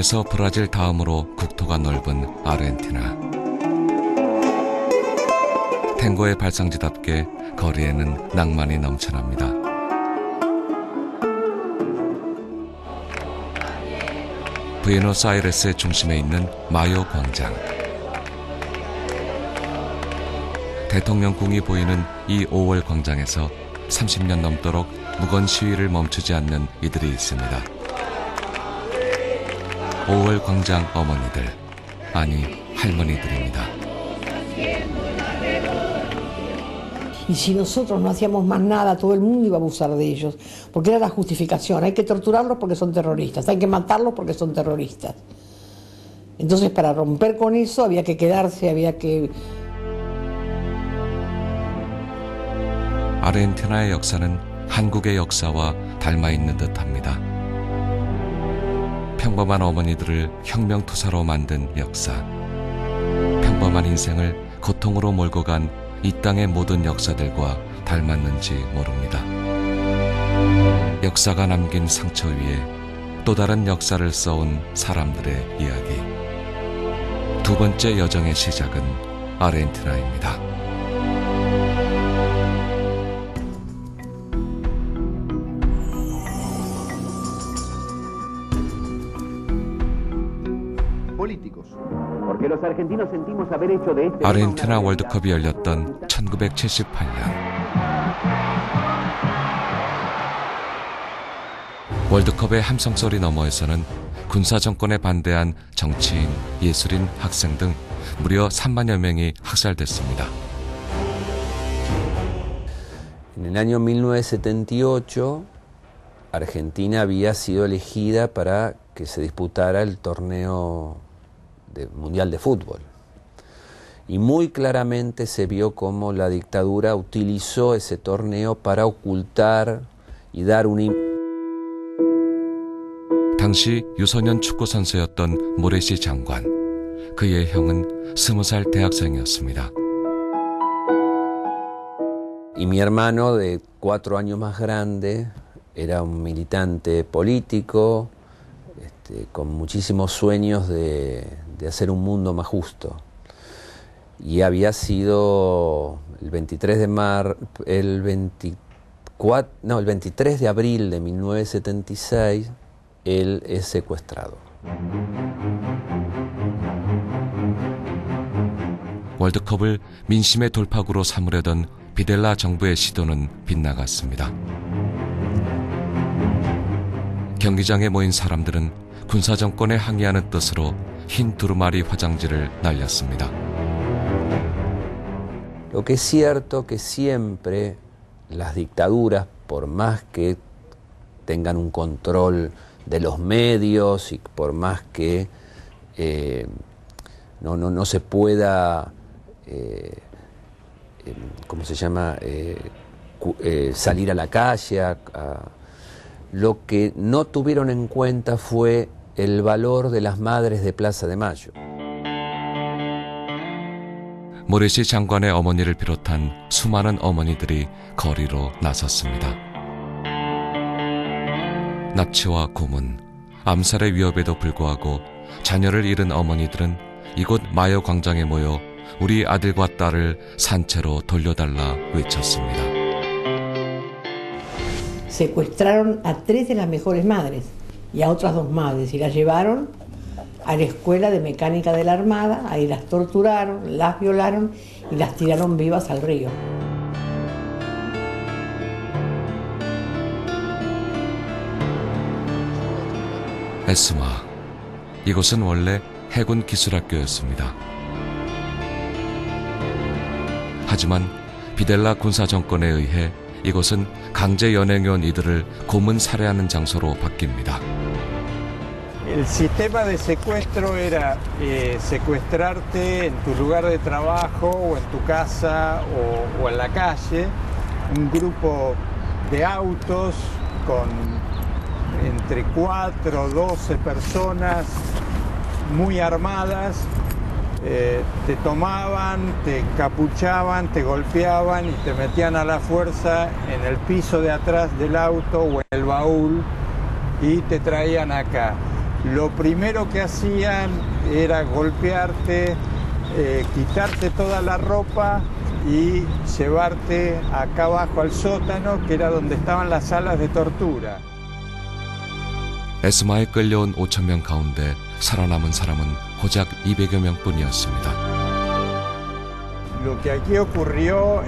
인구에서 브라질 다음으로 국토가 넓은 아르헨티나. 탱고의 발상지답게 거리에는 낭만이 넘쳐납니다. 부에노스아이레스의 중심에 있는 마요 광장. 대통령궁이 보이는 이 5월 광장에서 30년 넘도록 무건 시위를 멈추지 않는 이들이 있습니다. 5월 광장 어머니들, 아니 할머니들입니다. Y si nosotros no hacíamos más nada, todo el mundo iba a abusar de ellos, porque era la justificación. Hay que torturarlos porque son terroristas, hay que matarlos porque son terroristas. Entonces, para romper con eso había que quedarse, había que... 아르헨티나의 역사는 한국의 역사와 닮아 있는 듯합니다. 평범한 어머니들을 혁명투사로 만든 역사. 평범한 인생을 고통으로 몰고 간 이 땅의 모든 역사들과 닮았는지 모릅니다. 역사가 남긴 상처 위에 또 다른 역사를 써온 사람들의 이야기. 두 번째 여정의 시작은 아르헨티나입니다. 아르헨티나 월드컵이 열렸던 1978년. 월드컵의 함성소리 너머에서는 군사정권에 반대한 정치인, 예술인, 학생 등 무려 3만여 명이 학살됐습니다. En el año 1978, Argentina había sido elegida para que se disputara el torneo mundial de fútbol. Y muy claramente se vio cómo la dictadura utilizó ese torneo para ocultar y dar un... 당시 유소년 축구 선수였던 모레시 장관. 그의 형은 20살 대학생이었습니다. Y mi hermano, de 4 años más grande, era un militante político, con muchísimos sueños de hacer un mundo más justo. Y había sido el 23 de abril de 1976, él es secuestrado. 월드컵을 민심의 돌파구로 삼으려던 비델라 정부의 시도는 빗나갔습니다. 경기장에 모인 사람들은 군사정권에 항의하는 뜻으로 흰 두루마리 화장지를 날렸습니다. Lo que es cierto que siempre las dictaduras, por más que tengan un control de los medios y por más que no se pueda, ¿cómo se llama?, salir a la calle, lo que no tuvieron en cuenta fue el valor de las madres de Plaza de Mayo. 모레시 장관의 어머니를 비롯한 수많은 어머니들이 거리로 나섰습니다. 납치와 고문, 암살의 위협에도 불구하고 자녀를 잃은 어머니들은 이곳 마요 광장에 모여 우리 아들과 딸을 산채로 돌려달라 외쳤습니다. Secuestraron a 3 de las mejores madres y a otras 2 madres y las llevaron a la escuela de mecánica de la Armada, ahí las torturaron, las violaron y las tiraron vivas al río. 에스마, 이곳은 원래 해군 기술학교였습니다. 하지만 비델라 군사정권에 의해 이곳은 강제 연행해 온 이들을 고문 살해하는 장소로 바뀝니다. El sistema de secuestro era secuestrarte en tu lugar de trabajo o en tu casa o en la calle, un grupo de autos con entre 4 o 12 personas muy armadas, te tomaban, te encapuchaban, te golpeaban y te metían a la fuerza en el piso de atrás del auto o en el baúl y te traían acá. lo primero que hacían era golpearte, quitarte toda la ropa y llevarte acá abajo al sótano, que era donde estaban las salas de tortura. 에스마에 끌려온 5,000명 가운데 살아남은 사람은 고작 200여 명뿐이었습니다. Lo que aquí ocurrió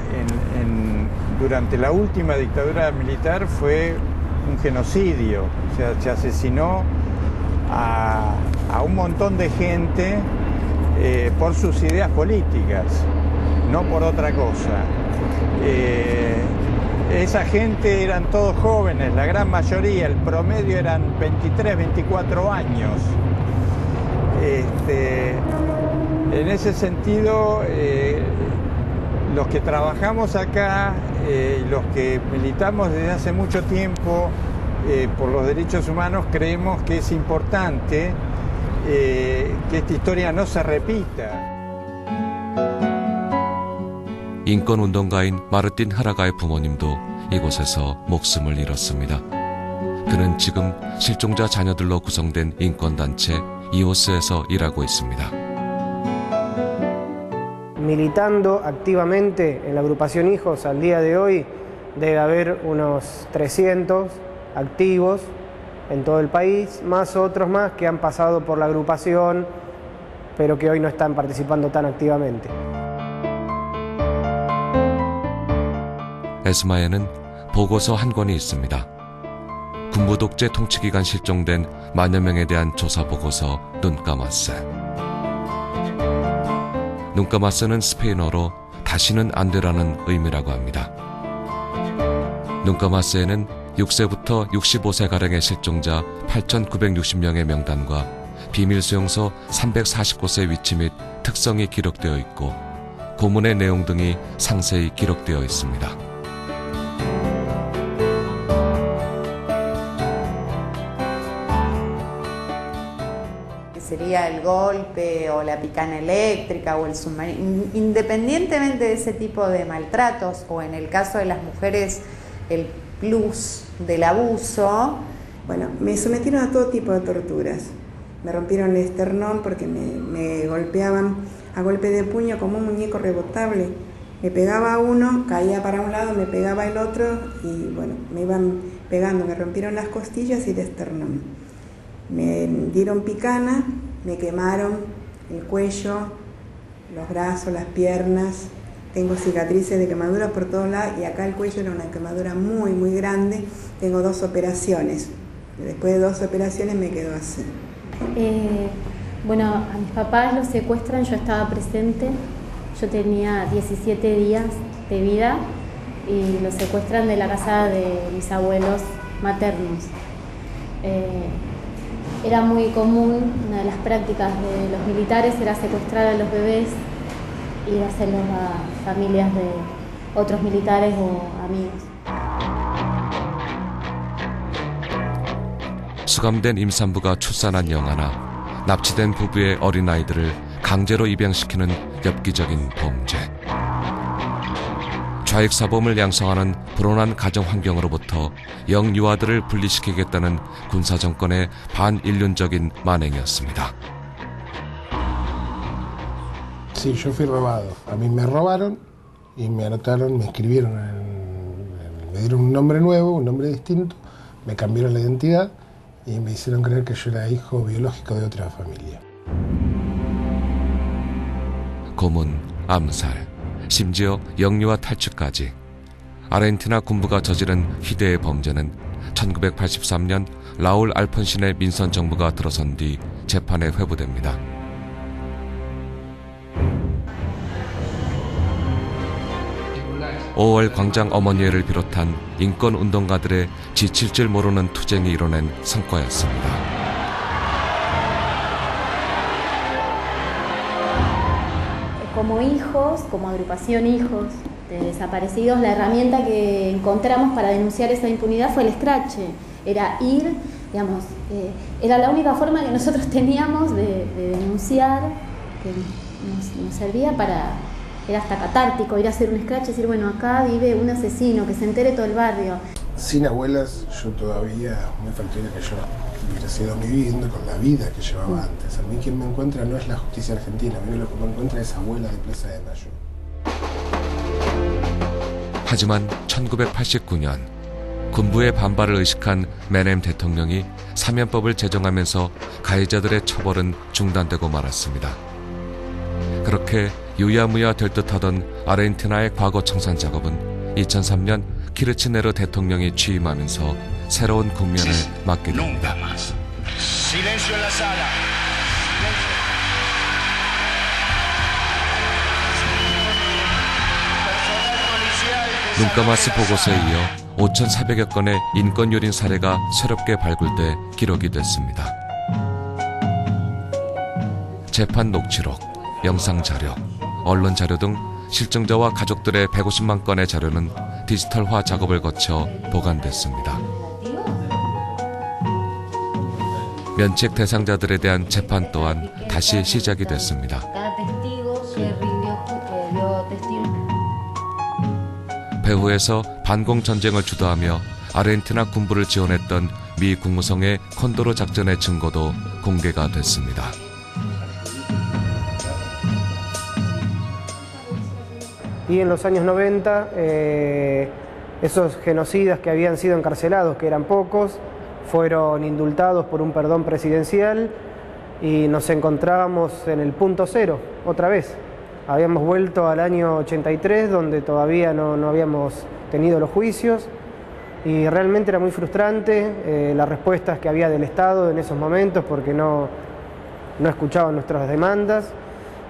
durante la última dictadura militar fue un genocidio, o sea, se asesinó a un montón de gente por sus ideas políticas, no por otra cosa. Esa gente eran todos jóvenes, la gran mayoría, el promedio eran 23, 24 años. En ese sentido, los que trabajamos acá, los que militamos desde hace mucho tiempo por los derechos humanos, creemos que es importante que esta historia no se repita. 인권운동가인 마르틴 하라가의 부모님도 이곳에서 목숨을 잃었습니다. 그는 지금 실종자 자녀들로 구성된 인권단체 이오스에서 일하고 있습니다. Militando activamente en la agrupación Hijos al día de hoy debe haber unos 300 activos en todo el país, más otros más que han pasado por la agrupación pero que hoy no están participando tan activamente. 에스마에는 보고서 한 권이 있습니다. 군부 독재 통치 기간 실종된 만여 명에 대한 조사 보고서 눈까마스. 눈까마스는 스페인어로 다시는 안 되라는 의미라고 합니다. 눈까마스에는 6세부터 65세가량의 실종자 8,960명의 명단과 비밀 수용소 349곳의 위치 및 특성이 기록되어 있고 고문의 내용 등이 상세히 기록되어 있습니다. Sería el golpe o la picana eléctrica o el submarino, independientemente de ese tipo de maltratos, o en el caso de las mujeres el plus del abuso. Bueno, me sometieron a todo tipo de torturas. Me rompieron el esternón porque me golpeaban a golpe de puño como un muñeco rebotable. Me pegaba uno, caía para un lado, me pegaba el otro y bueno, me iban pegando. Me rompieron las costillas y el esternón. Me dieron picana, me quemaron el cuello, los brazos, las piernas. Tengo cicatrices de quemaduras por todos lados y acá el cuello era una quemadura muy, muy grande. Tengo 2 operaciones. Después de 2 operaciones me quedó así. Bueno, a mis papás los secuestran, yo estaba presente. Yo tenía 17 días de vida y los secuestran de la casa de mis abuelos maternos. Era muy común, una de las prácticas de los militares era secuestrar a los bebés y dárselos a familias de otros militares o amigos. 수감된 임산부가 출산한 영아나 납치된 부부의 어린아이들을 강제로 입양시키는 엽기적인 범죄. 좌익사범을 양성하는 불온한 가정 환경으로부터 영유아들을 분리시키겠다는 군사정권의 반인륜적인 만행이었습니다. Sí, yo fui robado. A mí me robaron y me anotaron, me escribieron, me dieron un nombre nuevo, un nombre distinto, me cambiaron la identidad y me hicieron creer que yo era hijo biológico de otra familia. 고문, 암살, 심지어 영유아 탈취까지 아르헨티나 군부가 저지른 희대의 범죄는 1983년 라울 알폰신의 민선 정부가 들어선 뒤 재판에 회부됩니다. (5월) 광장 어머니회를 비롯한 인권운동가들의 지칠 줄 모르는 투쟁이 이뤄낸 성과였습니다. Como hijos, como agrupación Hijos de Desaparecidos, la herramienta que encontramos para denunciar esa impunidad fue el escrache. Era ir, digamos, era la única forma que nosotros teníamos de denunciar, que nos servía para, era hasta catártico, ir a hacer un escrache y decir, bueno, acá vive un asesino, que se entere todo el barrio. sin abuelas yo todavía me faltaría que yo hubiera sido viviendo con la vida que llevaba antes. A mí quien me encuentra no es la justicia argentina, a mí lo que me encuentra es abuela de Plaza de Mayo. 하지만 1989년 군부의 반발을 의식한 메넴 대통령이 사면법을 제정하면서 가해자들의 처벌은 중단되고 말았습니다. 그렇게 유야무야 될 듯하던 아르헨티나의 과거 청산 작업은 2003년 키르치네르 대통령이 취임하면서 새로운 국면을 맞게 됩니다. 눈까마스 보고서에 이어 5,400여 건의 인권유린 사례가 새롭게 발굴돼 기록이 됐습니다. 재판 녹취록, 영상자료, 언론자료 등 실종자와 가족들의 150만 건의 자료는 디지털화 작업을 거쳐 보관됐습니다. 면책 대상자들에 대한 재판 또한 다시 시작이 됐습니다. 배후에서 반공 전쟁을 주도하며 아르헨티나 군부를 지원했던 미 국무성의 콘도르 작전의 증거도 공개가 됐습니다. Y en los años 90, esos genocidas que habían sido encarcelados, que eran pocos, fueron indultados por un perdón presidencial y nos encontrábamos en el punto cero, otra vez. Habíamos vuelto al año 83, donde todavía no habíamos tenido los juicios, y realmente era muy frustrante las respuestas que había del Estado en esos momentos, porque no escuchaban nuestras demandas.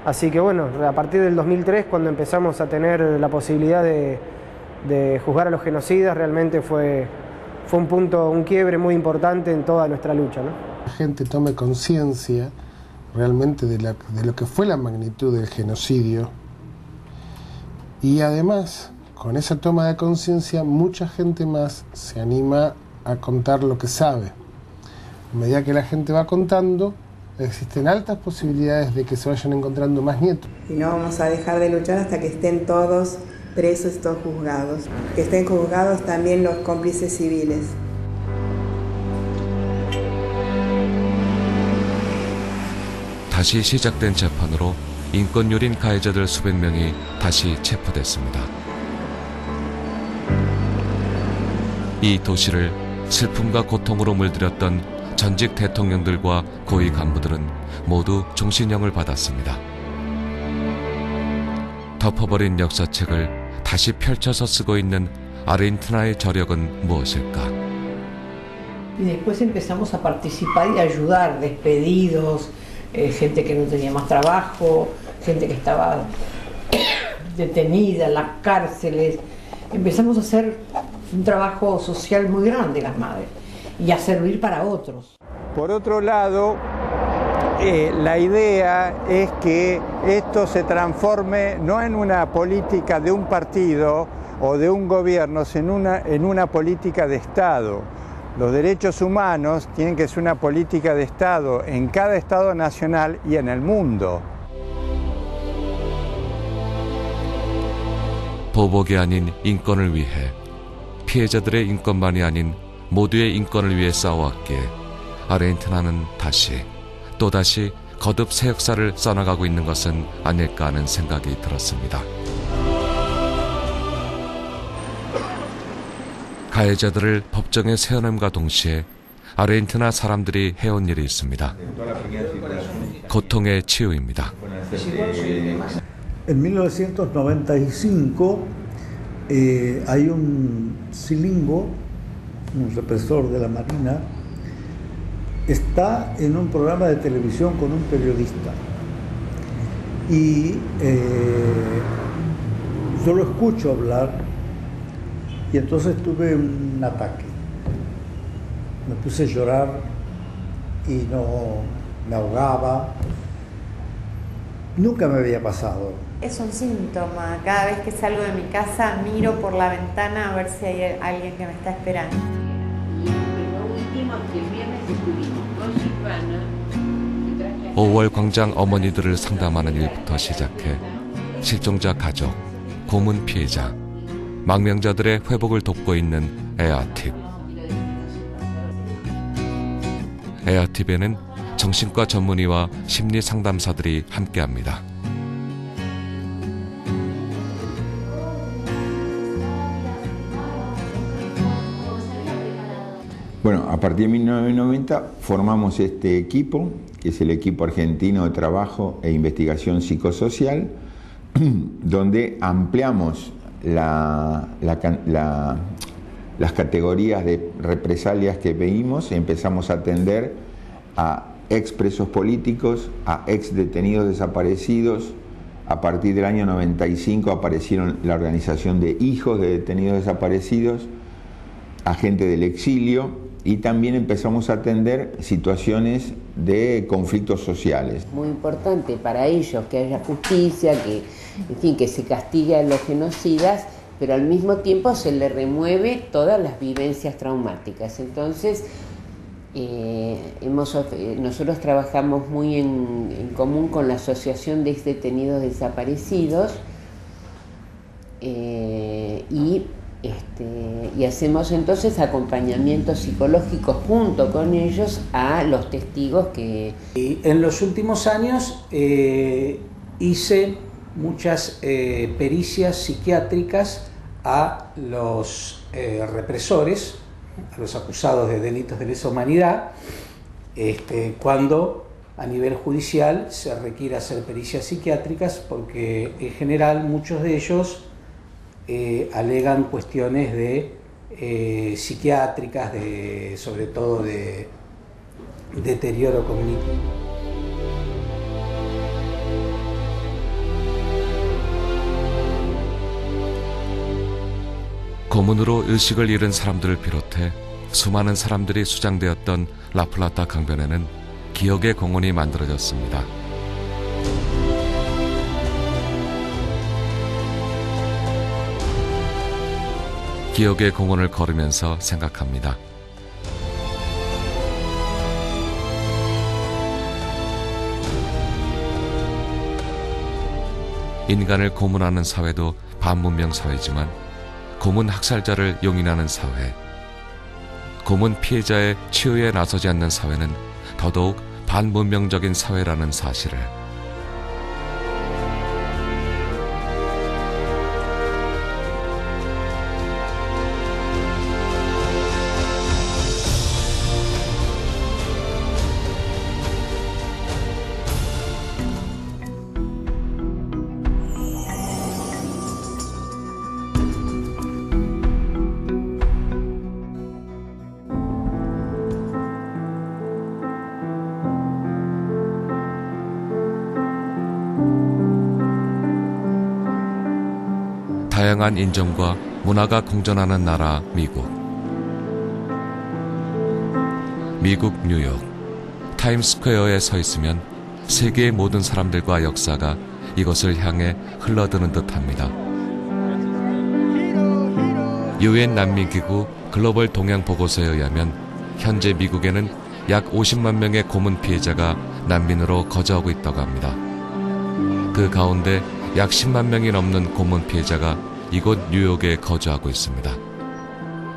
Así que bueno, a partir del 2003, cuando empezamos a tener la posibilidad de juzgar a los genocidas, realmente fue un punto, un quiebre muy importante en toda nuestra lucha, ¿no? La gente tome conciencia realmente de lo que fue la magnitud del genocidio, y además con esa toma de conciencia mucha gente más se anima a contar lo que sabe. A medida que la gente va contando, existen altas posibilidades de que se vayan encontrando más nietos. Y no vamos a dejar de luchar hasta que estén todos presos y todos juzgados. Que estén juzgados también los cómplices civiles. 다시 시작된 재판으로 인권유린 가해자들 수백 명이 다시 체포됐습니다. 이 도시를 슬픔과 고통으로 물들였던 전직 대통령들과 고위 간부들은 모두 종신형을 받았습니다. 덮어버린 역사책을 다시 펼쳐서 쓰고 있는 아르헨티나의 저력은 무엇일까? Y después empezamos a participar y a ayudar, despedidos, gente que no tenía más trabajo, gente que estaba detenida en las cárceles. Empezamos a hacer un trabajo social muy grande las madres y a servir para otros. Por otro lado, la idea es que esto se transforme no en una política de un partido o de un gobierno, sino en una política de Estado. Los derechos humanos tienen que ser una política de Estado en cada Estado nacional y en el mundo. 보복이 아닌 인권을 위해, 피해자들의 인권만이 아닌 모두의 인권을 위해 싸워왔기에 아르헨티나는 또다시 거듭 새 역사를 써나가고 있는 것은 아닐까 하는 생각이 들었습니다. 가해자들을 법정에 세워냄과 동시에 아르헨티나 사람들이 해온 일이 있습니다. 고통의 치유입니다. En 1995 hay un Silingo, un represor de la Marina, está en un programa de televisión con un periodista y yo lo escucho hablar y entonces tuve un ataque. Me puse a llorar y me ahogaba. Nunca me había pasado. Es un síntoma. Cada vez que salgo de mi casa miro por la ventana a ver si hay alguien que me está esperando. 오월 광장 어머니들을 상담하는 일부터 시작해 실종자 가족, 고문 피해자, 망명자들의 회복을 돕고 있는 에아팁. 에아팁에는 정신과 전문의와 심리 상담사들이 함께합니다. Bueno, a partir de 1990 formamos este equipo, que es el equipo argentino de trabajo e investigación psicosocial, donde ampliamos las categorías de represalias que veíamos. Empezamos a atender a expresos políticos, a ex detenidos desaparecidos. A partir del año 95 aparecieron la organización de hijos de detenidos desaparecidos, a gente del exilio, y también empezamos a atender situaciones de conflictos sociales. Muy importante para ellos que haya justicia, que, en fin, que se castigue a los genocidas, pero al mismo tiempo se le remueve todas las vivencias traumáticas. Entonces, nosotros trabajamos muy en común con la Asociación de Exdetenidos Desaparecidos y hacemos entonces acompañamientos psicológicos junto con ellos a los testigos que... En los últimos años hice muchas pericias psiquiátricas a los represores, a los acusados de delitos de lesa humanidad, cuando a nivel judicial se requiere hacer pericias psiquiátricas, porque en general muchos de ellos alegan cuestiones de psiquiátricas, sobre todo de deterioro cognitivo. 고문으로 의식을 잃은 사람들을 비롯해 수많은 사람들이 수장되었던 라플라타 강변에는 기억의 공원이 만들어졌습니다. 기억의 공원을 걸으면서 생각합니다. 인간을 고문하는 사회도 반문명 사회지만 고문 학살자를 용인하는 사회, 고문 피해자의 치유에 나서지 않는 사회는 더더욱 반문명적인 사회라는 사실을 다양한 인종과 문화가 공존하는 나라 미국. 미국 뉴욕 타임스퀘어에 서 있으면 세계의 모든 사람들과 역사가 이것을 향해 흘러드는 듯합니다. 유엔 난민기구 글로벌 동향 보고서에 의하면 현재 미국에는 약 50만 명의 고문 피해자가 난민으로 거주하고 있다고 합니다. 그 가운데 약 10만 명이 넘는 고문 피해자가 이곳 뉴욕에 거주하고 있습니다.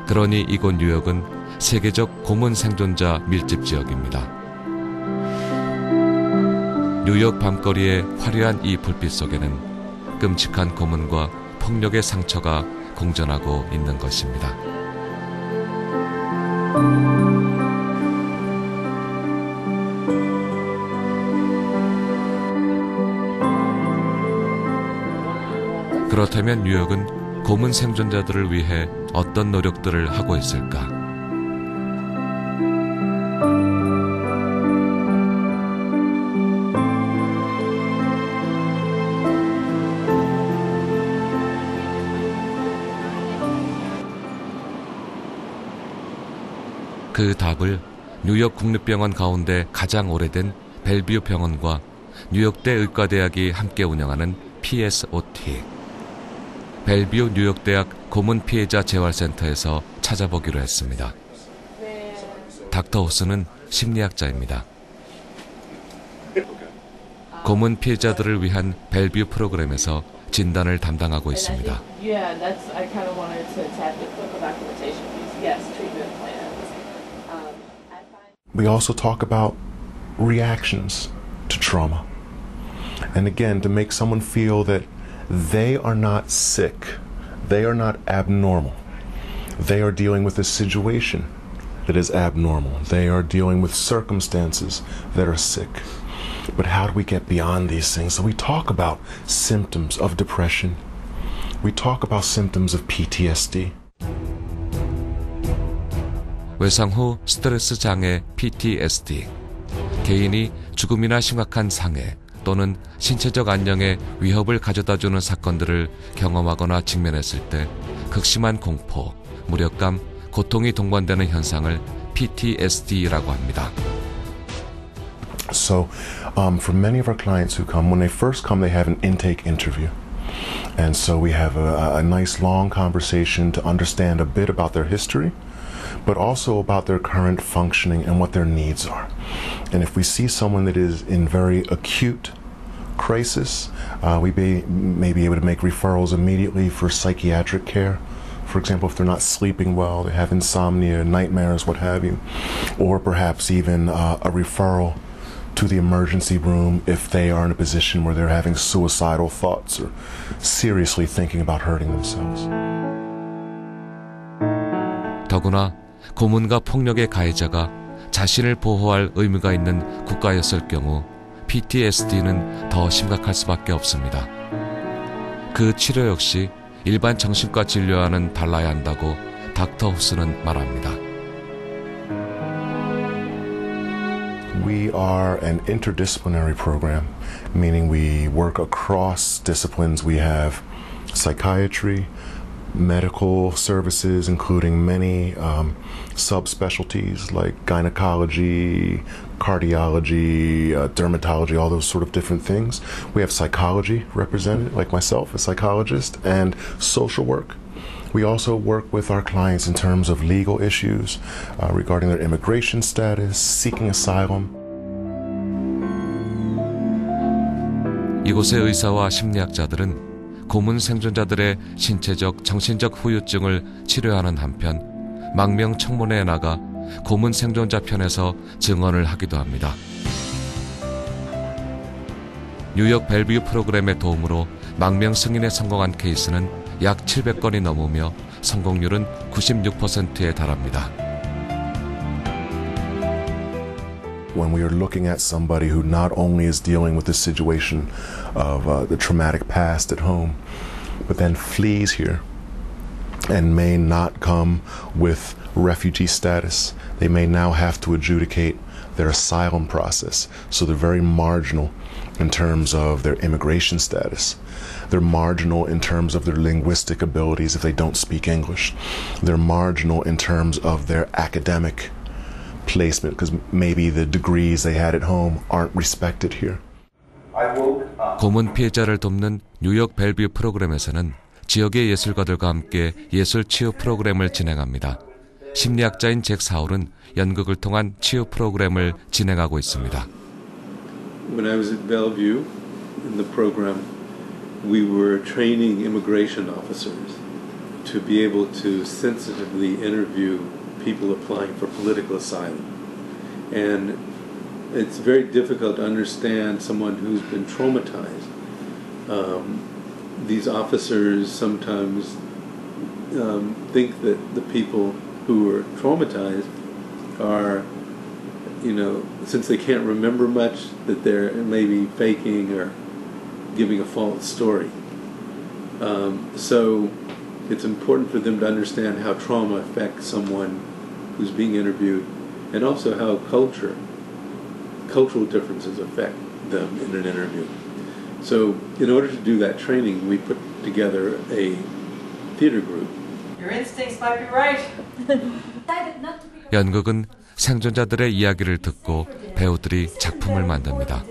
그러니 이곳 뉴욕은 세계적 고문 생존자 밀집 지역입니다. 뉴욕 밤거리의 화려한 이 불빛 속에는 끔찍한 고문과 폭력의 상처가 공존하고 있는 것입니다. 그렇다면 뉴욕은 고문 생존자들을 위해 어떤 노력들을 하고 있을까? 그 답을 뉴욕 국립병원 가운데 가장 오래된 벨뷰 병원과 뉴욕대 의과대학이 함께 운영하는 PSOT 벨뷰 뉴욕대학 고문 피해자 재활센터에서 찾아보기로 했습니다. 닥터 호스는 심리학자입니다. 고문 피해자들을 위한 벨뷰 프로그램에서 진단을 담당하고 있습니다. We also talk about reactions to trauma. And again, to make someone feel that they are not sick, they are not abnormal. They are dealing with a situation that is abnormal. They are dealing with circumstances that are sick. But how do we get beyond these things? So we talk about symptoms of depression. We talk about symptoms of PTSD. 외상 후 스트레스 장애 PTSD. 개인이 죽음이나 심각한 상해 또는 신체적 안녕에 위협을 가져다주는 사건들을 경험하거나 직면했을 때 극심한 공포, 무력감, 고통이 동반되는 현상을 PTSD라고 합니다. So for many of our clients who come, when they first come, they have an intake interview. And so we have a nice long conversation to understand a bit about their history, but also about their current functioning and what their needs are. And if we see someone that is in very acute crisis, we may be able to make referrals immediately for psychiatric care. For example, if they're not sleeping well, they have insomnia, nightmares, what have you, or perhaps even a referral to the emergency room if they are in a position where they're having suicidal thoughts or seriously thinking about hurting themselves. 더구나 고문과 폭력의 가해자가 자신을 보호할 의무가 있는 국가였을 경우 PTSD는 더 심각할 수밖에 없습니다. 그 치료 역시 일반 정신과 진료와는 달라야 한다고 닥터 후스는 말합니다. We are an interdisciplinary program, meaning we work across disciplines. We have psychiatry, medical services, including many subspecialties like gynecology, cardiology, dermatology, all those sort of different things. We have psychology represented, like myself, a psychologist, and social work. We also work with our clients in terms of legal issues regarding their immigration status, seeking asylum. 이곳의 의사와 심리학자들은 고문 생존자들의 신체적, 정신적 후유증을 치료하는 한편 망명 청문회에 나가 고문 생존자 편에서 증언을 하기도 합니다. 뉴욕 벨뷰 프로그램의 도움으로 망명 승인에 성공한 케이스는 약 700건이 넘으며 성공률은 96%에 달합니다. When we are looking at somebody who not only is dealing with the situation of the traumatic past at home, but then flees here and may not come with refugee status, they may now have to adjudicate their asylum process. So they're very marginal in terms of their immigration status. They're marginal in terms of their linguistic abilities if they don't speak English. They're marginal in terms of their academic placement because maybe the degrees they had at home aren't respected here. 고문 피해자를 돕는 뉴욕 벨뷰 프로그램에서는 지역의 예술가들과 함께 예술 치유 프로그램을 진행합니다. 심리학자인 잭 사울은 연극을 통한 치유 프로그램을 진행하고 있습니다. When I was at Bellevue in the program, we were training immigration officers to be able to sensitively interview people applying for political asylum. And it's very difficult to understand someone who's been traumatized. These officers sometimes think that the people who are traumatized are, since they can't remember much, that they're maybe faking or giving a false story. So it's important for them to understand how trauma affects someone who's being interviewed, and also how cultural differences affect them in an interview. So in order to do that training, we put together a theater group. Your instincts might be right. 연극은 생존자들의 이야기를 듣고 배우들이 작품을 만듭니다.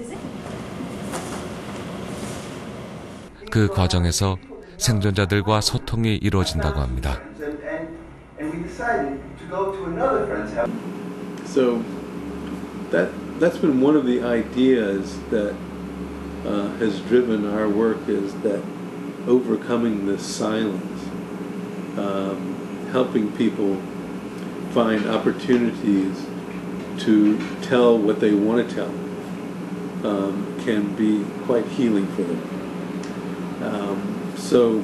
그 과정에서 생존자들과 소통이 이루어진다고 합니다. So that's been one of the ideas that has driven our work, is that overcoming this silence, helping people find opportunities to tell what they want to tell, can be quite healing for them. So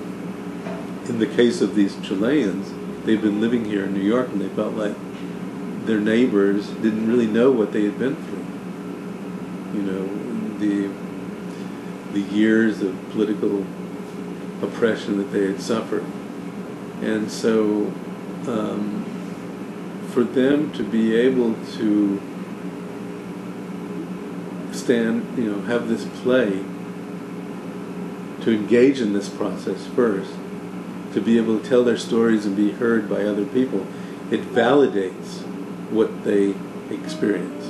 in the case of these Chileans, they've been living here in New York and they felt like their neighbors didn't really know what they had been through. You know, the years of political oppression that they had suffered. And so for them to be able to stand, you know, have this play, to engage in this process first, to be able to tell their stories and be heard by other people, it validates what they experience.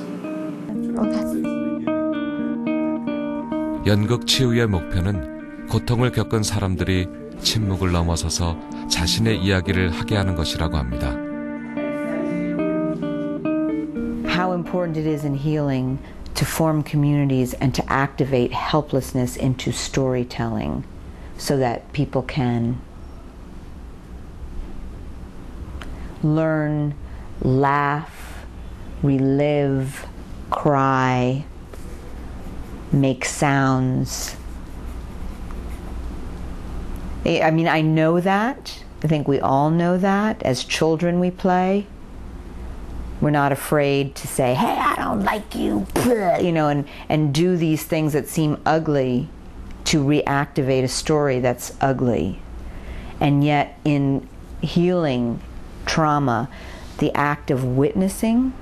연극 치유의 목표는 고통을 겪은 사람들이 침묵을 넘어서서 자신의 이야기를 하게 하는 것이라고 합니다. How important it is in healing to form communities and to activate helplessness into storytelling so that people can learn, laugh, relive, cry, make sounds. I mean, I know that. I think we all know that. As children we play. We're not afraid to say, hey, I don't like you, you know, and do these things that seem ugly to reactivate a story that's ugly. And yet in healing trauma, the act of witnessing,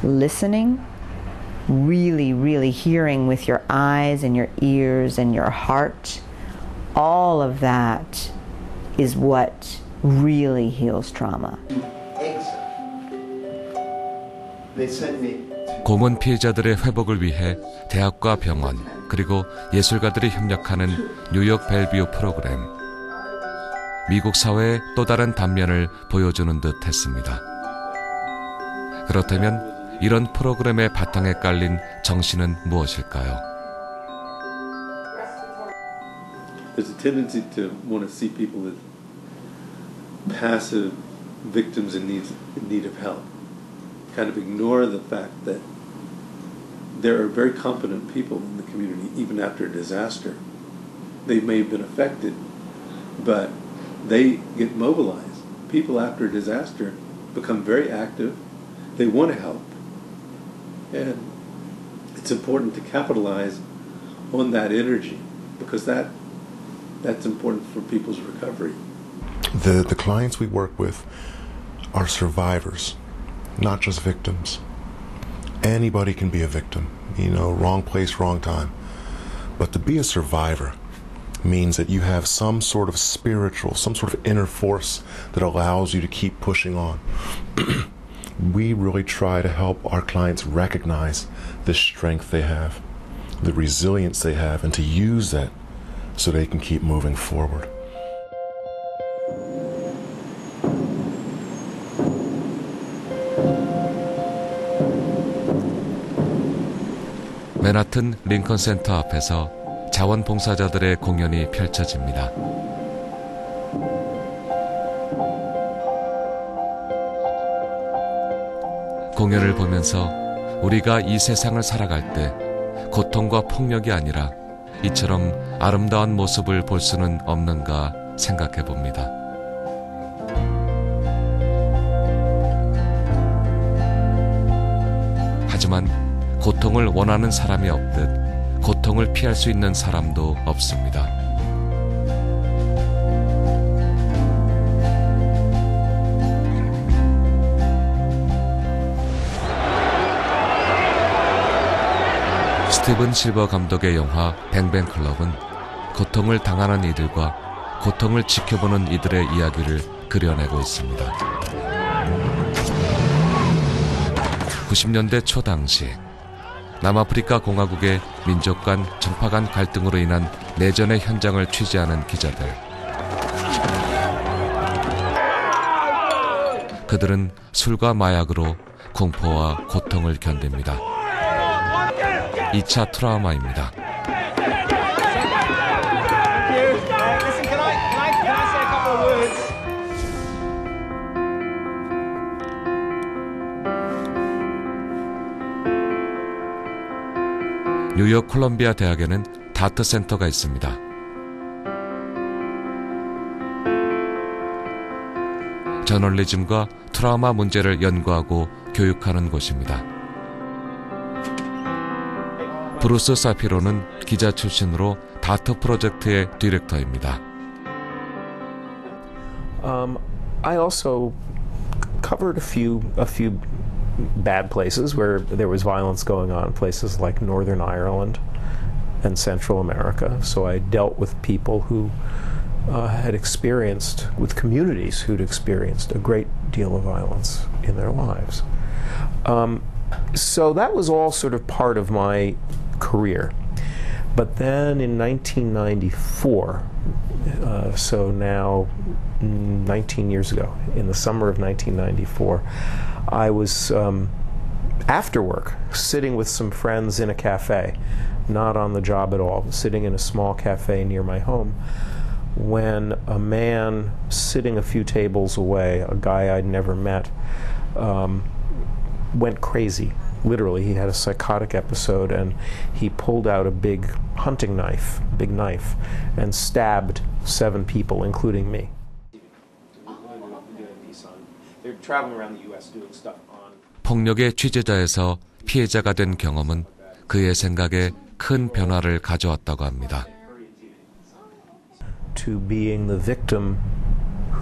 listening, really, really hearing with your eyes and your ears and your heart, all of that is what really heals trauma. 고문 피해자들의 회복을 위해 대학과 병원 그리고 예술가들이 협력하는 뉴욕 벨뷰 프로그램. 미국 사회의 또 다른 단면을 보여주는 듯 했습니다. 그렇다면 이런 프로그램의 바탕에 깔린 정신은 무엇일까요? There's a tendency to want to see people as passive victims in need of help. Kind of ignore the fact that there are very competent people in the community even after a disaster. They may have been affected, but they get mobilized. People after a disaster become very active. They want to help. And it's important to capitalize on that energy because that's important for people's recovery. The clients we work with are survivors, not just victims. Anybody can be a victim, you know, wrong place, wrong time. But to be a survivor means that you have some sort of spiritual, some sort of inner force that allows you to keep pushing on. We really try to help our clients recognize the strength they have, the resilience they have, and to use that so they can keep moving forward. 맨하튼 링컨 센터 앞에서 자원봉사자들의 공연이 펼쳐집니다. 공연을 보면서 우리가 이 세상을 살아갈 때 고통과 폭력이 아니라 이처럼 아름다운 모습을 볼 수는 없는가 생각해 봅니다. 하지만 고통을 원하는 사람이 없듯 고통을 피할 수 있는 사람도 없습니다. 스티븐 실버 감독의 영화 뱅뱅 클럽은 고통을 당하는 이들과 고통을 지켜보는 이들의 이야기를 그려내고 있습니다. 90년대 초 당시 남아프리카 공화국의 민족 간 정파 간 갈등으로 인한 내전의 현장을 취재하는 기자들. 그들은 술과 마약으로 공포와 고통을 견딥니다. 2차 트라우마입니다. 뉴욕 콜롬비아 대학에는 다트 센터가 있습니다. 저널리즘과 트라우마 문제를 연구하고 교육하는 곳입니다. 브루스 사피로는 기자 출신으로 다트 프로젝트의 디렉터입니다. I also covered a few bad places where there was violence going on, places like Northern Ireland and Central America. So I dealt with people who had experienced, with communities who'd experienced a great deal of violence in their lives. So that was all sort of part of my career. But then in 1994, so now 19 years ago, in the summer of 1994, I was, after work, sitting with some friends in a cafe, not on the job at all, sitting in a small cafe near my home, when a man sitting a few tables away, a guy I'd never met, went crazy. Literally, he had a psychotic episode, and he pulled out a big hunting knife, and stabbed 7 people, including me. They're traveling around the U.S. doing stuff on. 폭력의 취재자에서 피해자가 된 경험은 그의 생각에 큰 변화를 가져왔다고 합니다. To being the victim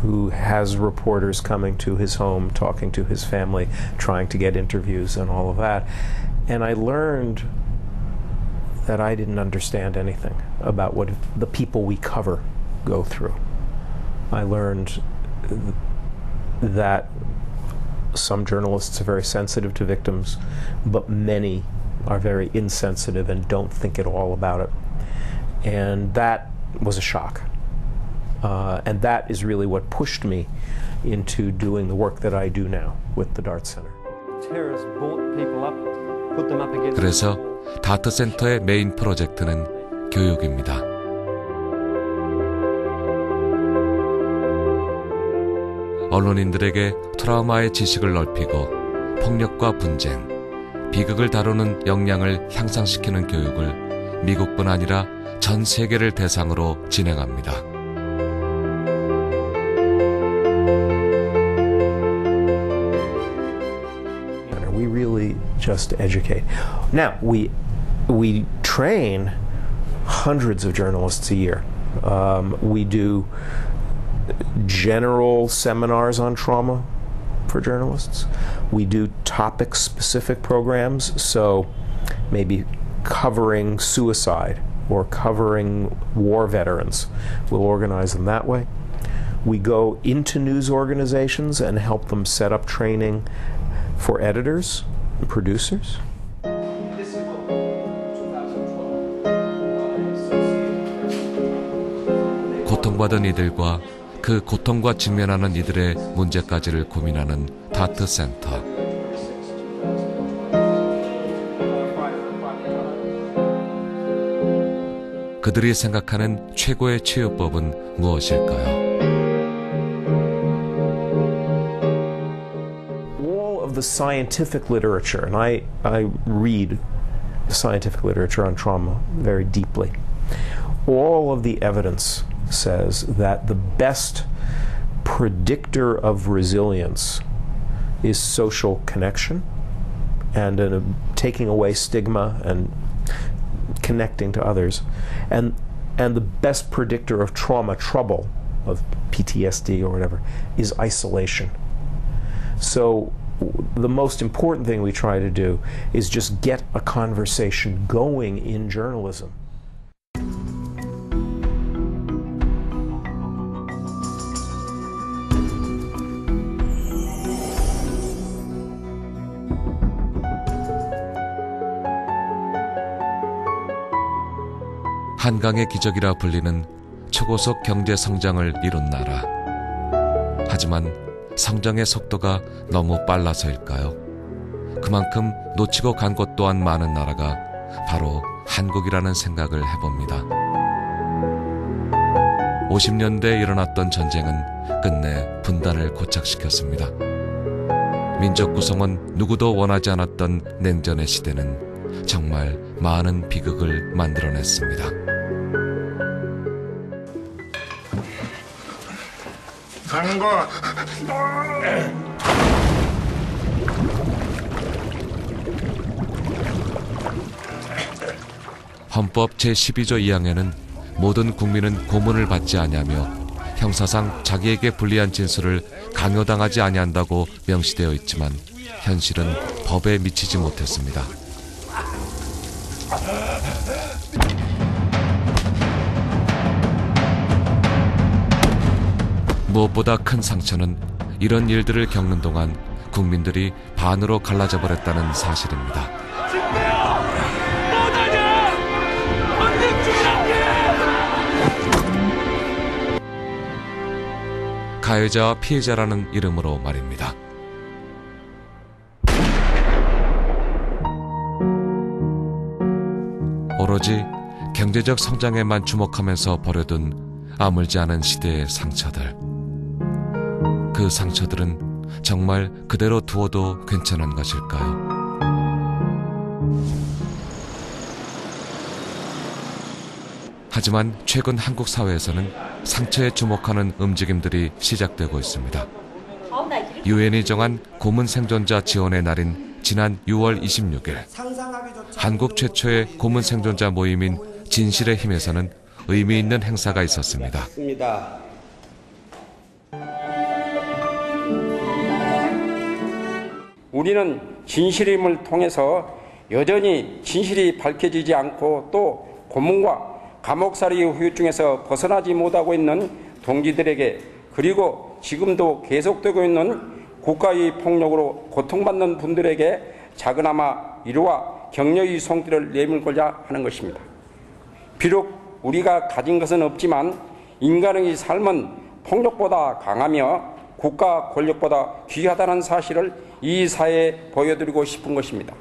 who has reporters coming to his home, talking to his family, trying to get interviews and all of that. And I learned that I didn't understand anything about what the people we cover go through. I learned that some journalists are very sensitive to victims, but many are very insensitive and don't think at all about it. And that was a shock. And that is really what pushed me into doing the work that I do now with the Dart Center. 그래서 다트 센터의 메인 프로젝트는 교육입니다. 언론인들에게 트라우마의 지식을 넓히고 폭력과 분쟁, 비극을 다루는 역량을 향상시키는 교육을 미국뿐 아니라 전 세계를 대상으로 진행합니다. We really just educate. Now, we train hundreds of journalists a year. We do general seminars on trauma for journalists. We do topic-specific programs, so maybe covering suicide or covering war veterans. We'll organize them that way. We go into news organizations and help them set up training for editors and producers. 고통받은 이들과 그 고통과 직면하는 이들의 문제까지를 고민하는 다트 센터. 그들이 생각하는 최고의 치유법은 무엇일까요? All of the scientific literature, and I read scientific literature on trauma very deeply. All of the evidence says that the best predictor of resilience is social connection and taking away stigma and connecting to others, and the best predictor of trauma, trouble, of PTSD or whatever, is isolation. So the most important thing we try to do is just get a conversation going in journalism. 한강의 기적이라 불리는 초고속 경제 성장을 이룬 나라. 하지만 성장의 속도가 너무 빨라서일까요? 그만큼 놓치고 간 곳 또한 많은 나라가 바로 한국이라는 생각을 해봅니다. 50년대에 일어났던 전쟁은 끝내 분단을 고착시켰습니다. 민족 구성은 누구도 원하지 않았던 냉전의 시대는 정말 많은 비극을 만들어냈습니다. 상고. 헌법 제12조 2항에는 모든 국민은 고문을 받지 아니하며 형사상 자기에게 불리한 진술을 강요당하지 아니한다고 명시되어 있지만 현실은 법에 미치지 못했습니다. 무엇보다 큰 상처는 이런 일들을 겪는 동안 국민들이 반으로 갈라져 버렸다는 사실입니다. 가해자와 피해자라는 이름으로 말입니다. 오로지 경제적 성장에만 주목하면서 버려둔 아물지 않은 시대의 상처들. 그 상처들은 정말 그대로 두어도 괜찮은 것일까요? 하지만 최근 한국 사회에서는 상처에 주목하는 움직임들이 시작되고 있습니다. 유엔이 정한 고문 생존자 지원의 날인 지난 6월 26일 한국 최초의 고문 생존자 모임인 진실의 힘에서는 의미 있는 행사가 있었습니다. 우리는 진실의 힘을 통해서 여전히 진실이 밝혀지지 않고 또 고문과 감옥살이의 후유증에서 벗어나지 못하고 있는 동지들에게 그리고 지금도 계속되고 있는 국가의 폭력으로 고통받는 분들에게 작은아마 위로와 격려의 손길을 내밀고자 하는 것입니다. 비록 우리가 가진 것은 없지만 인간의 삶은 폭력보다 강하며 국가 권력보다 귀하다는 사실을 이 사회에 보여드리고 싶은 것입니다.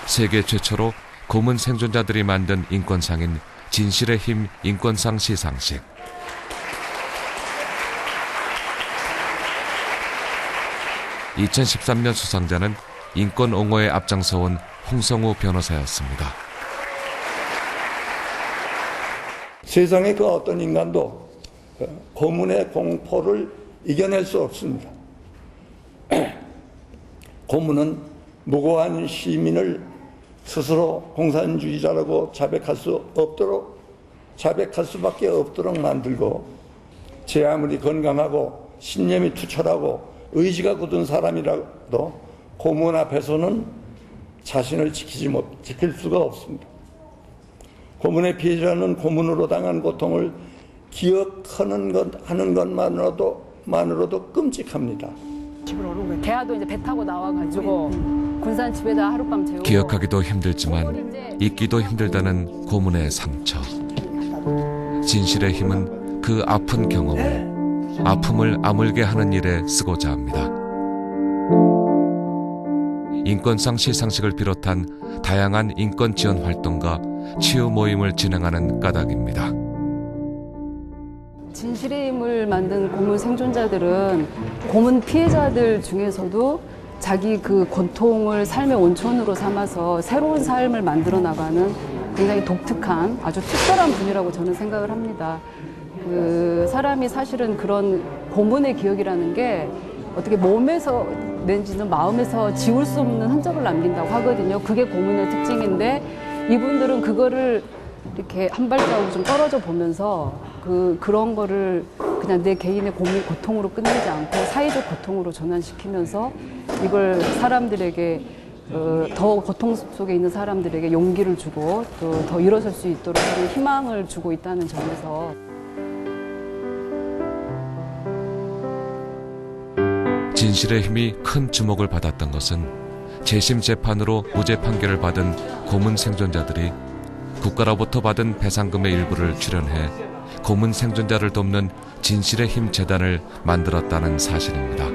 세계 최초로 고문 생존자들이 만든 인권상인 진실의 힘 인권상 시상식. (2013년) 수상자는 인권 옹호에 앞장서온 홍성우 변호사였습니다. 세상의 그 어떤 인간도 고문의 공포를 이겨낼 수 없습니다. 고문은 무고한 시민을 스스로 공산주의자라고 자백할 수밖에 없도록 만들고 제 아무리 건강하고 신념이 투철하고 의지가 굳은 사람이라도 고문 앞에서는 자신을 지킬 수가 없습니다. 고문의 피해자는 고문으로 당한 고통을 기억하는 하는 것만으로도 끔찍합니다. 대하도 이제 배 타고 나와가지고 군산 집에다 하룻밤 재우고 기억하기도 힘들지만 잊기도 힘들다는 고문의 상처. 진실의 힘은 그 아픈 경험을 아픔을 아물게 하는 일에 쓰고자 합니다. 인권상 시상식을 비롯한 다양한 인권 지원 활동과 치유 모임을 진행하는 까닭입니다. 진실의 힘을 만든 고문 생존자들은 고문 피해자들 중에서도 자기 그 고통을 삶의 온천으로 삼아서 새로운 삶을 만들어 나가는 굉장히 독특한 아주 특별한 분이라고 저는 생각을 합니다. 그 사람이 사실은 그런 고문의 기억이라는 게 어떻게 몸에서 내지는 마음에서 지울 수 없는 흔적을 남긴다고 하거든요. 그게 고문의 특징인데 이분들은 그거를 이렇게 한 발자국 좀 떨어져 보면서 그런 거를 그냥 내 개인의 고통으로 끝내지 않고 사회적 고통으로 전환시키면서 이걸 사람들에게 더 고통 속에 있는 사람들에게 용기를 주고 또 더 일어설 수 있도록 하는 희망을 주고 있다는 점에서 진실의 힘이 큰 주목을 받았던 것은 재심 재판으로 무죄 판결을 받은 고문 생존자들이 국가로부터 받은 배상금의 일부를 출연해 고문 생존자를 돕는 진실의 힘 재단을 만들었다는 사실입니다.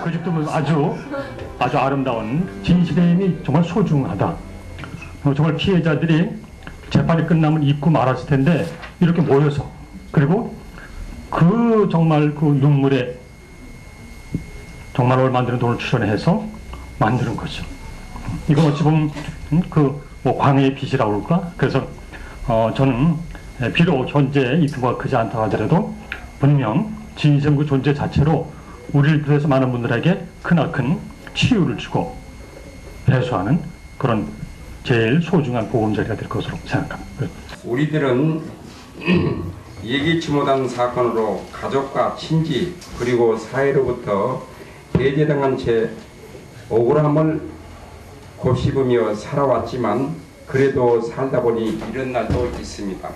그 집도 아주 아름다운 진실의 힘이 정말 소중하다. 정말 피해자들이 재판이 끝나면 잊고 말았을 텐데 이렇게 모여서 그리고 그 정말 그 눈물에 종말을 만드는 돈을 출연해서 만드는 거죠. 이건 어찌 보면 뭐 광해의 빛이라고 그럴까? 그래서 저는 비록 현재 이 규모가 크지 않다 하더라도 분명 진실은 그 존재 자체로 우리를 비롯해서 많은 분들에게 크나큰 치유를 주고 배수하는 그런 제일 소중한 보금자리가 될 것으로 생각합니다. 우리들은 예기치 못한 사건으로 가족과 친지 그리고 사회로부터 배제당한 채 억울함을 곱씹으며 살아왔지만 그래도 살다 보니 이런 날도 있습니다.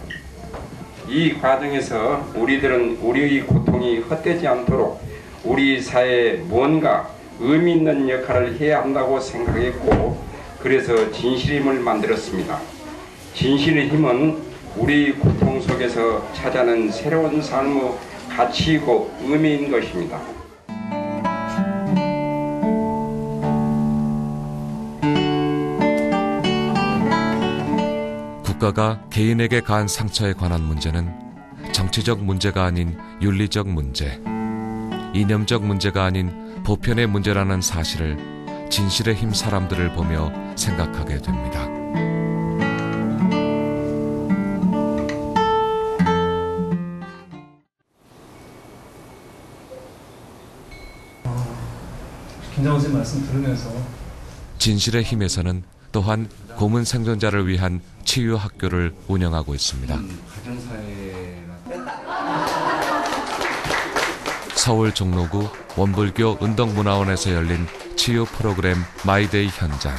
이 과정에서 우리들은 우리의 고통이 헛되지 않도록 우리 사회에 뭔가 의미 있는 역할을 해야 한다고 생각했고 그래서 진실임을 만들었습니다. 진실의 힘은 우리 고통 속에서 찾아낸 새로운 삶의 가치이고 의미인 것입니다. 국가가 개인에게 가한 상처에 관한 문제는 정치적 문제가 아닌 윤리적 문제, 이념적 문제가 아닌 보편의 문제라는 사실을 진실의 힘 사람들을 보며 생각하게 됩니다. 김장호 선생님 말씀 들으면서 진실의 힘에서는 또한 고문 생존자를 위한 치유 학교를 운영하고 있습니다. 서울 종로구 원불교 운동문화원에서 열린 치유 프로그램 마이데이 현장.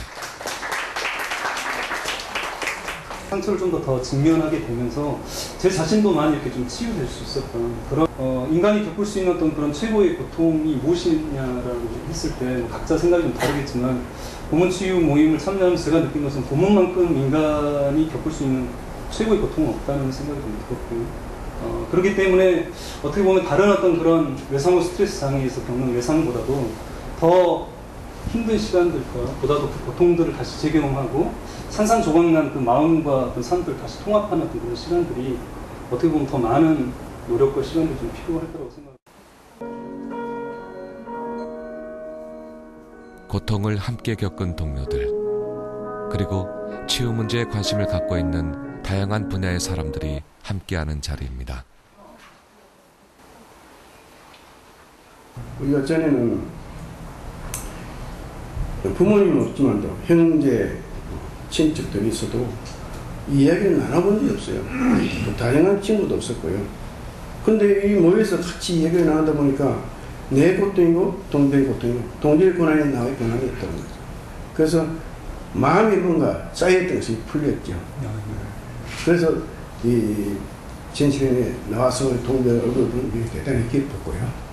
상처를 좀 더 직면하게 되면서 제 자신도 많이 이렇게 좀 치유될 수 있었던 그런 인간이 겪을 수 있는 어떤 그런 최고의 고통이 무엇이냐라고 했을 때 각자 생각이 좀 다르겠지만 고문 치유 모임을 참여하면서 제가 느낀 것은 고문만큼 인간이 겪을 수 있는 최고의 고통은 없다는 생각이 좀 들었고요. 그렇기 때문에 어떻게 보면 다른 어떤 그런 외상후 스트레스 장애에서 겪는 외상보다도 더 힘든 시간들과 보다도 그 고통들을 다시 재경험하고 산산조각난 그 마음과 그 산들을 다시 통합하는 그런 시간들이 어떻게 보면 더 많은 노력과 시간들이 좀 필요할 거라고 생각합니다. 고통을 함께 겪은 동료들, 그리고 치유 문제에 관심을 갖고 있는 다양한 분야의 사람들이 함께하는 자리입니다. 우리가 전에는 부모님은 없지만도 형제, 친척들이 있어도 이야기를 나눠본 적이 없어요. 다양한 친구도 없었고요. 근데 이 모여서 같이 이야기를 나누다 보니까 내 고통이고 동생의 고통이고 동생의 고난이 나의 고난이 있다는 거죠. 그래서 마음이 뭔가 쌓였던 것이 풀렸죠. 그래서 이 진실에 나와서 동생 얼굴을 보는 게 대단히 기뻤고요.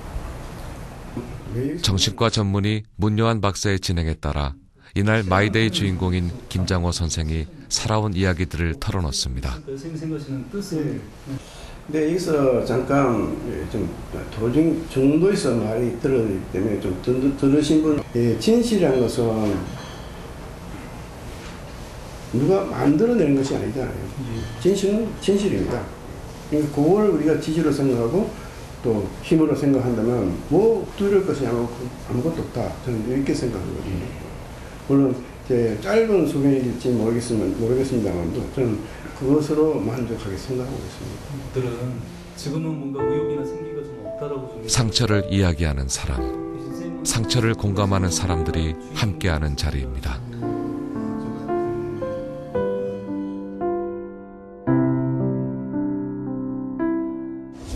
정신과 전문의 문요한 박사의 진행에 따라 이날 마이데이 주인공인 김장호 선생이 살아온 이야기들을 털어놓습니다. 선생님 생각하시는 뜻을 네, 여기서 잠깐 좀 도중 정도에서 말이 들어있기 때문에 좀 들으신 분, 진실이라는 것은 누가 만들어내는 것이 아니잖아요. 진실은 진실입니다. 그러니까 그걸 우리가 지지로 생각하고 또 힘으로 생각한다면 뭐 두려울 것이 아무것도 없다. 저는 이렇게 생각하거든요. 물론 제 짧은 소개일지 모르겠습니다만 저는 그것으로 만족하게 생각하고 있습니다. 들은 지금은 뭔가 의욕이나 생기가 좀 없다라고 좀 상처를 이야기하는 사람, 상처를 공감하는 사람들이 함께하는 자리입니다.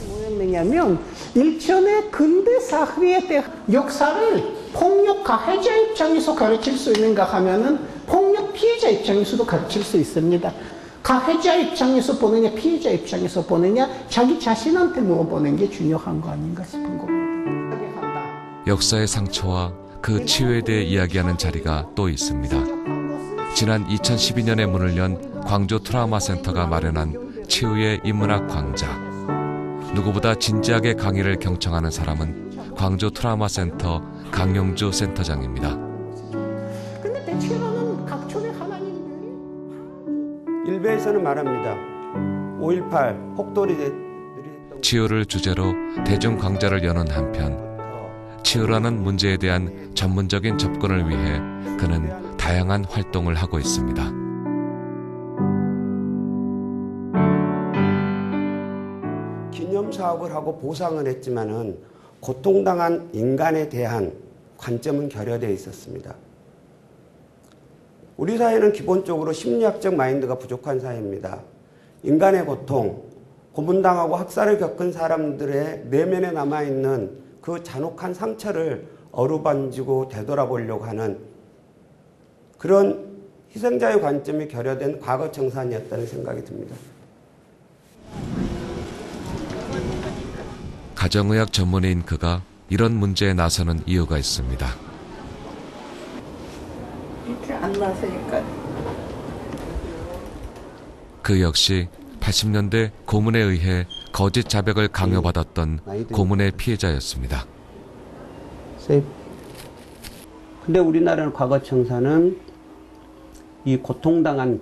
뭐였느냐면 일전에 근대 사회에 대한 역사를 폭력 가해자 입장에서 가르칠 수 있는가 하면은 폭력 피해자 입장에서도 가르칠 수 있습니다. 가해자 입장에서 보느냐 피해자 입장에서 보느냐 자기 자신한테 물어보는 게 중요한 거 아닌가 싶은 겁니다. 역사의 상처와 그 치유에 대해 이야기하는 자리가 또 있습니다. 지난 2012년에 문을 연 광주 트라우마 센터가 마련한 치유의 인문학 강좌. 누구보다 진지하게 강의를 경청하는 사람은 광주 트라우마 센터 강영주 센터장입니다. 근데 대체로는 각촌의 하나님들이 일베에서는 말합니다. 5.18 폭돌이 치유를 주제로 대중 강좌를 여는 한편 치유라는 문제에 대한 전문적인 접근을 위해 그는 다양한 활동을 하고 있습니다. 기념사업을 하고 보상을 했지만은 고통당한 인간에 대한 관점은 결여되어 있었습니다. 우리 사회는 기본적으로 심리학적 마인드가 부족한 사회입니다. 인간의 고통, 고문당하고 학살을 겪은 사람들의 내면에 남아있는 그 잔혹한 상처를 어루만지고 되돌아보려고 하는 그런 희생자의 관점이 결여된 과거 청산이었다는 생각이 듭니다. 가정의학 전문의인 그가 이런 문제에 나서는 이유가 있습니다. 이렇게 안 나서니까. 그 역시 80년대 고문에 의해 거짓 자백을 강요받았던 고문의 피해자였습니다. 근데 우리나라는 과거 청산은 이 고통당한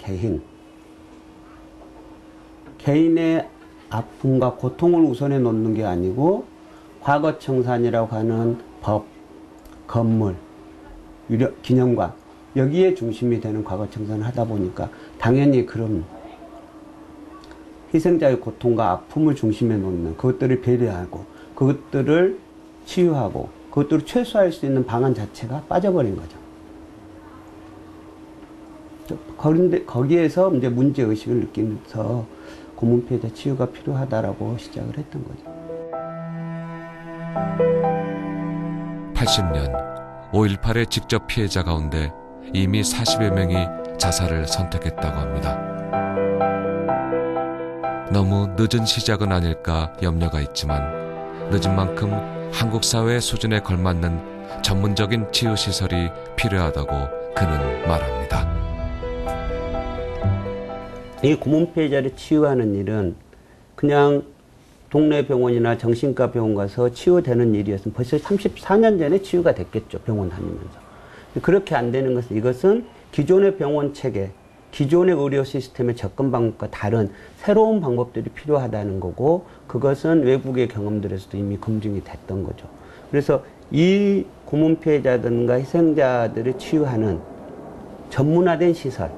개인의 아픔과 고통을 우선해 놓는 게 아니고 과거 청산이라고 하는 법, 건물, 기념관 여기에 중심이 되는 과거 청산을 하다 보니까 당연히 그런 희생자의 고통과 아픔을 중심에 놓는 그것들을 배려하고 그것들을 치유하고 그것들을 최소화할 수 있는 방안 자체가 빠져버린 거죠. 그런데 거기에서 이제 문제의식을 느끼면서 고문 피해자 치유가 필요하다라고 시작을 했던 거죠. 80년 5.18의 직접 피해자 가운데 이미 40여 명이 자살을 선택했다고 합니다. 너무 늦은 시작은 아닐까 염려가 있지만 늦은 만큼 한국 사회의 수준에 걸맞는 전문적인 치유시설이 필요하다고 그는 말합니다. 이 고문 피해자를 치유하는 일은 그냥 동네 병원이나 정신과 병원 가서 치유되는 일이었으면 벌써 34년 전에 치유가 됐겠죠. 병원 다니면서. 그렇게 안 되는 것은 이것은 기존의 병원 체계, 기존의 의료 시스템의 접근 방법과 다른 새로운 방법들이 필요하다는 거고 그것은 외국의 경험들에서도 이미 검증이 됐던 거죠. 그래서 이 고문 피해자들과 희생자들을 치유하는 전문화된 시설들이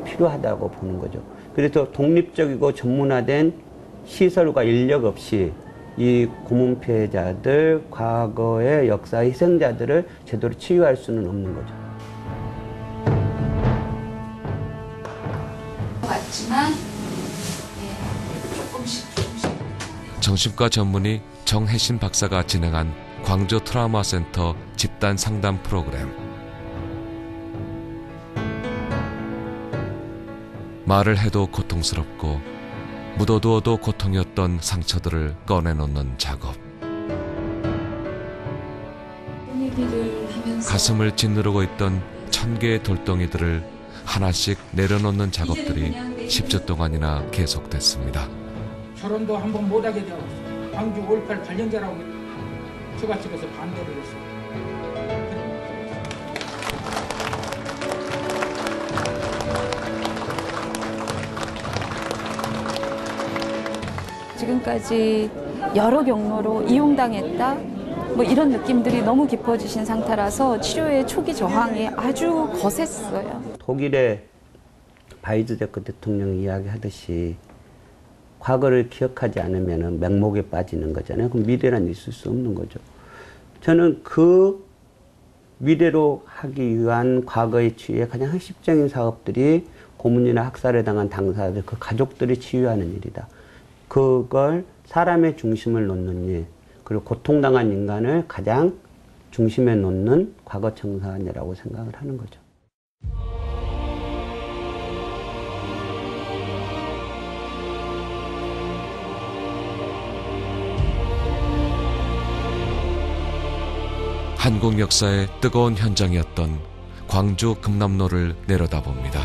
필요하다고 보는 거죠. 그래서 독립적이고 전문화된 시설과 인력 없이 이 고문 피해자들, 과거의 역사의 희생자들을 제대로 치유할 수는 없는 거죠. 맞지만 조금씩. 정신과 전문의 정혜신 박사가 진행한 광주 트라우마 센터 집단 상담 프로그램. 말을 해도 고통스럽고 묻어두어도 고통이었던 상처들을 꺼내놓는 작업. 가슴을 짓누르고 있던 1000개의 돌덩이들을 하나씩 내려놓는 작업들이 10주 동안이나 계속됐습니다. 결혼도 한번 못하게 되고 광주 5.18 관련자라고 처갓집에서 반대를 했어요. 지금까지 여러 경로로 이용당했다 뭐 이런 느낌들이 너무 깊어지신 상태라서 치료의 초기 저항이 아주 거셌어요. 독일의 바이즈제크 대통령이 이야기하듯이 과거를 기억하지 않으면 맹목에 빠지는 거잖아요. 그럼 미래란 있을 수 없는 거죠. 저는 그 미래로 하기 위한 과거의 치유의 가장 핵심적인 사업들이 고문이나 학살을 당한 당사자들, 그 가족들이 치유하는 일이다. 그걸 사람의 중심을 놓는 일, 그리고 고통당한 인간을 가장 중심에 놓는 과거 청산이라고 생각을 하는 거죠. 한국 역사의 뜨거운 현장이었던 광주 금남로를 내려다봅니다.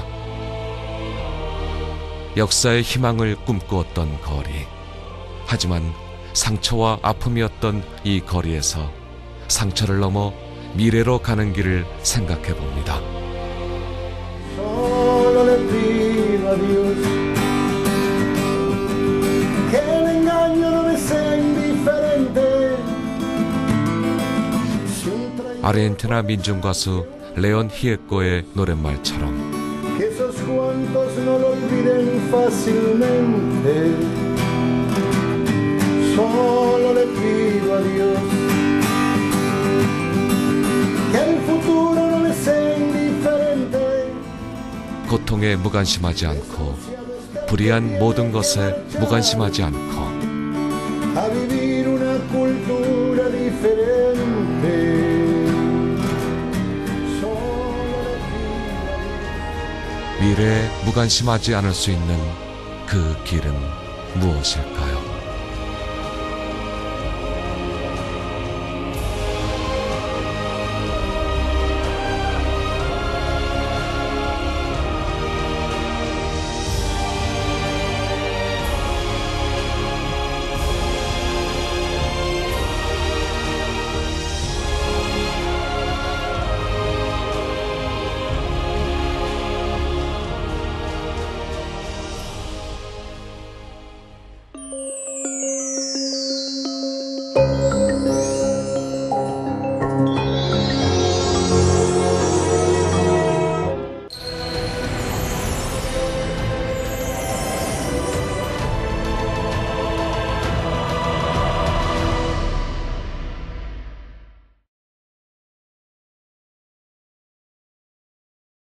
역사의 희망을 꿈꾸었던 거리. 하지만 상처와 아픔이었던 이 거리에서 상처를 넘어 미래로 가는 길을 생각해 봅니다. 아르헨티나 민중 가수 레온 히에코의 노랫말처럼 Que esos cuantos no lo olviden fácilmente. Solo le pido a Dios que el futuro no le sea indiferente. 고통에 무관심하지 않고 불의한 모든 것에 무관심하지 않고 A vivir una cultura diferente. 미래에 무관심하지 않을 수 있는 그 길은 무엇일까요?